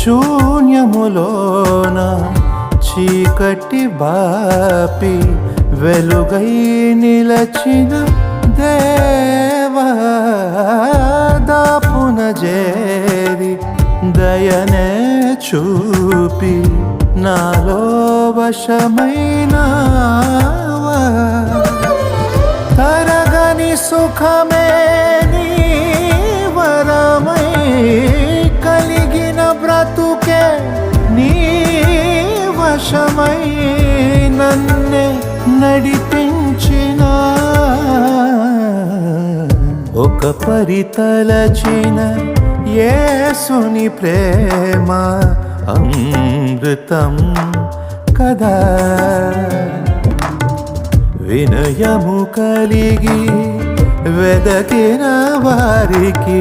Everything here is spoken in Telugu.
శూన్యములోన చీకటి బాపి వెలుగై నిలచిన దేవా దాపున చేరి దయనే చూపి నాలో వశమైనావా తరగని సుఖమే నీ వరమై కలిగిన బ్రతుకే నీ వశమై నన్నే నడిపించిన ఒక పరితలచిన యేసుని ప్రేమ అమృతం కదా వినయము కలిగి వెదకిన వారికి